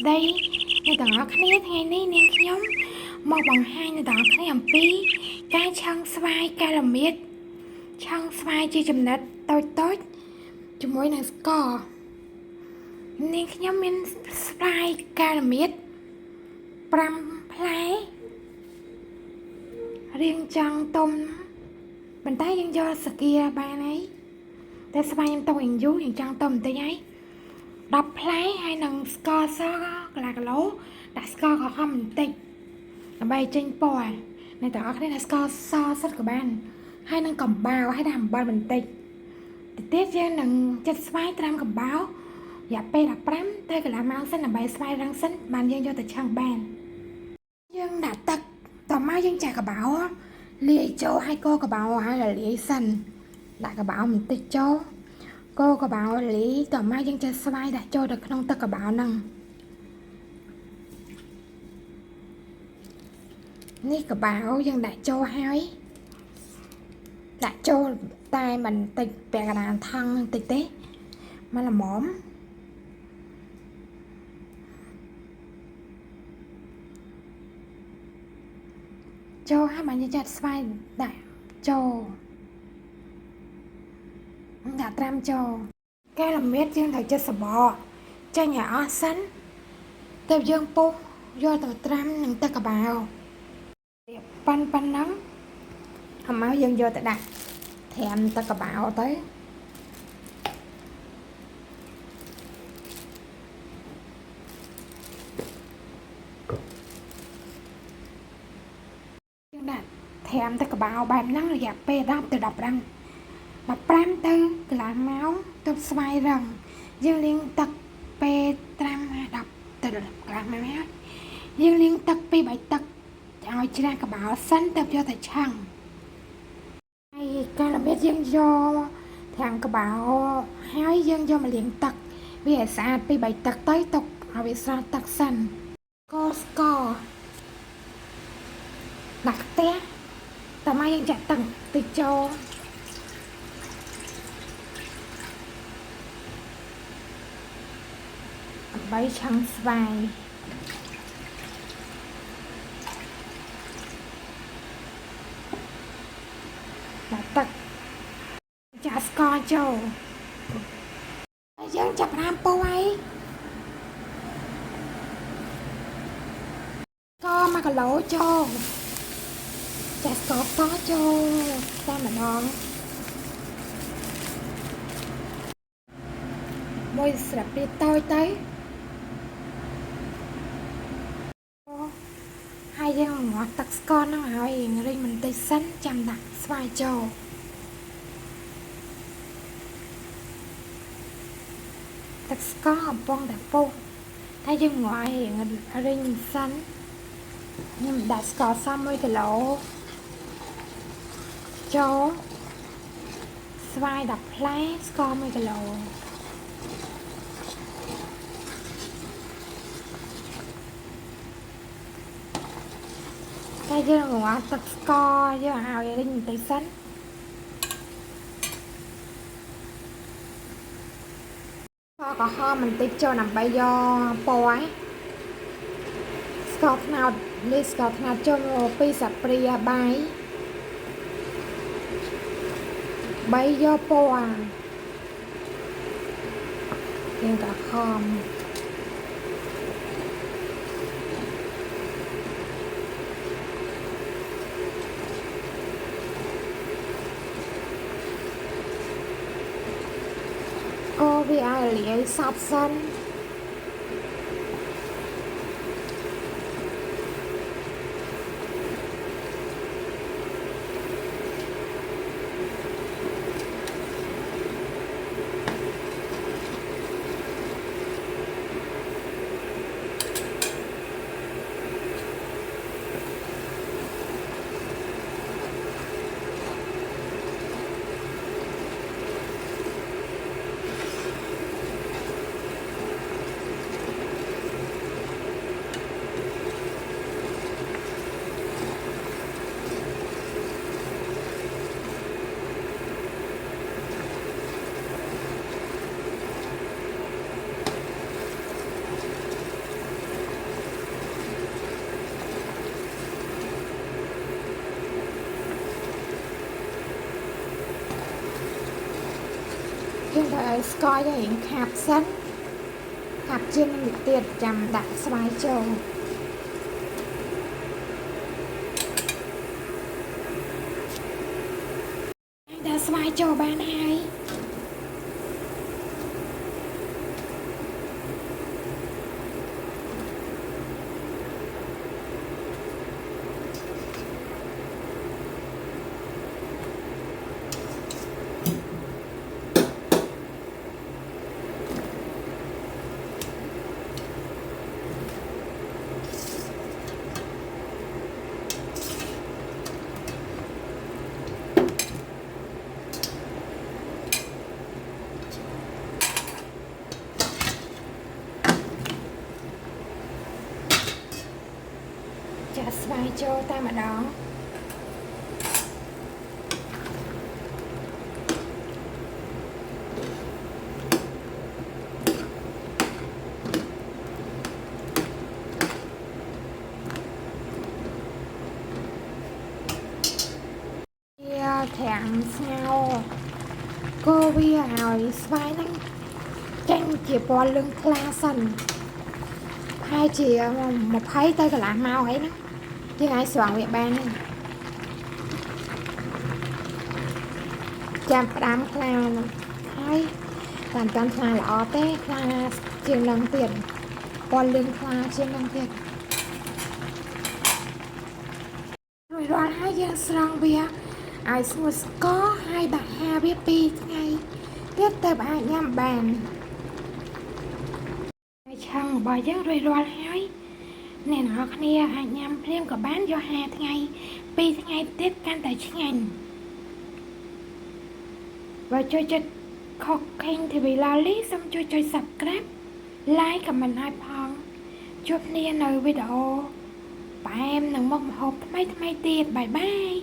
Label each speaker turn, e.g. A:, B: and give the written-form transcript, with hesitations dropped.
A: ស្ដីអ្នកទាំងអស់គ្នាថ្ងៃនេះនាងខ្ញុំមកបង្ហាញអ្នកទាំងអស់គ្នាអំពីការឆឹងស្វាយការល្មៀតឆឹងស្វាយជាចំណិតតូចជាមួយនឹងស្ករនាងខ្ញុំមានស្វាយការល្មៀត5ផ្លែរៀងចង់ទុំប៉ុន្តែយើងយកសាគាបានហើយតែស្វាយខ្ញុំទុំយ៉ាងយូរយើងចង់ទុំបន្តិចហើយ10ផ្លែហើយនឹងស្ករសកន្លះគីឡូដាក់ស្ករក្រហមបន្តិចដើម្បីចេញពណ៌អ្នកទាំងអស់គ្នាដាក់ស្ករសសិតក៏បានហើយនឹងកំបោរហើយដាក់អំបិលបន្តិចទៀតយើងនឹងចិតស្វាយត្រាំកំបោររយៈពេល15ទៅកន្លះម៉ោងសិនដើម្បីស្វាយរឹងសិនបានយើងយកទៅឆឹងបានយើងដាក់ទឹកតមកយើងចាក់កបោរលាយចូលឲ្យកូរកបោរឲ្យលាយសិនដាក់កបោរបន្តិចចូលកូរកបោរលាយតមកយើងចាក់ស្វាយដាក់ចូលទៅក្នុងទឹកកបោរហ្នឹងនេះកបោរយើងដាក់ចូលហើយដាក់ចូលតែមិនតិចពាក់កណ្ដាលថង់បន្តិចទេមកល្មមចូលហើយបានយើងចាត់ស្វាយដាក់ចូលដាក់ត្រាំចូលការល្មៀតយើងត្រូវចិតសបកចេញឲ្យអស់សិនទើបយើងពុះយកទៅត្រាំនឹងទឹកកបោរប៉ុណ្ណឹងហើយមកយើងយកទៅដាក់ត្រាំទឹកកបោរទៅយើងដាក់ត្រាំទឹកកបោរបែបហ្នឹងរយៈពេល10ទៅ15ទៅកន្លះម៉ោងទើបស្វាយរឹងយើងលាងទឹកពេលត្រាំ10ទៅកន្លះម៉ោងហើយយើងលាងទឹកពី3ទឹកឲ្យជ្រះកបោរសិនទើបយកទៅឆឹងហើយការល្មៀតយើងយកត្រាំកបោរហើយយើងយកមកលាងទឹកវាឲ្យស្អាតពី3ទឹកទៅទុកឲ្យវាស្រស់ទឹកសិនកូរស្ករដាក់ខ្ទះតមកយើងចាក់ទឹកតិចចូលដើម្បីឆឹងស្វាយដាក់ទឹកចាក់ស្ករចូលហើយយើងចាប់ផ្ដើមពុះហើយស្ករ1គីឡូចូលចាក់ស្ករសចូលតែម្ដងមួយស្លាបព្រាតូចទៅហើយយើងងាស់ទឹកស្ករហ្នឹងឲ្យរីងបន្តិចសិនចាំដាក់ស្វាយចូលទឹកស្ករកំពុងតែពុះតែយើងងាស់ឲ្យរីងសិនខ្ញុំដាក់ស្ករស1គីឡូចូលស្វាយ10ផ្លែស្ករ1គីឡូតែយើងងាស់ទឹកស្ករយើងឲ្យរីងបន្តិចសិនក៏ហមបន្តិចចូលដើម្បីយកពណ៌ស្ករត្នោតលាយស្ករត្នោតចូល2ស្លាបព្រាបាយ3យកពណ៌យើងក៏ខំកូរវាឲ្យលាយសព្វសិន ហើយស្ករយើងរៀងខាប់សិនខាប់ជាងនឹងទៀតចាំដាក់ស្វាយចូលដាក់ស្វាយចូលបានហើយចាក់ស្វាយចូលតែម្ដងវាខាំស្ងោកូរវាឲ្យស្វាយហ្នឹងចេញជាពណ៌លឿងថ្លាសិនហើយជា20ទៅកន្លះម៉ោងអីហ្នឹងយើងអាចស្រង់វាបានចាំផ្ដាំខ្លាហើយតាមតាមខ្លាល្អទេខ្លាជាងនឹងទៀតពណ៌លឿងថ្លាជាងនឹងទៀតរួចរាល់ហើយយើងស្រង់វាឲ្យស្ងួតស្ករហើយដាក់ហាវា2ថ្ងៃទៀតទៅអាចញ៉ាំបានហើយឆឹងរបស់យើងរួចរាល់ហើយអ្នកនរគ្នាអាចញ៉ាំភ្លាមក៏បានយក5ថ្ងៃ2ថ្ងៃទៀតកាន់តែឆ្ងាញ់បើចូលចិត្ត Cooking TV Lali សូមជួយចុច Subscribe Like Comment ឲ្យផងជួបគ្នានៅវីដេអូផ្អែមនិងមុខម្ហូបថ្មីៗទៀតបាយបាយ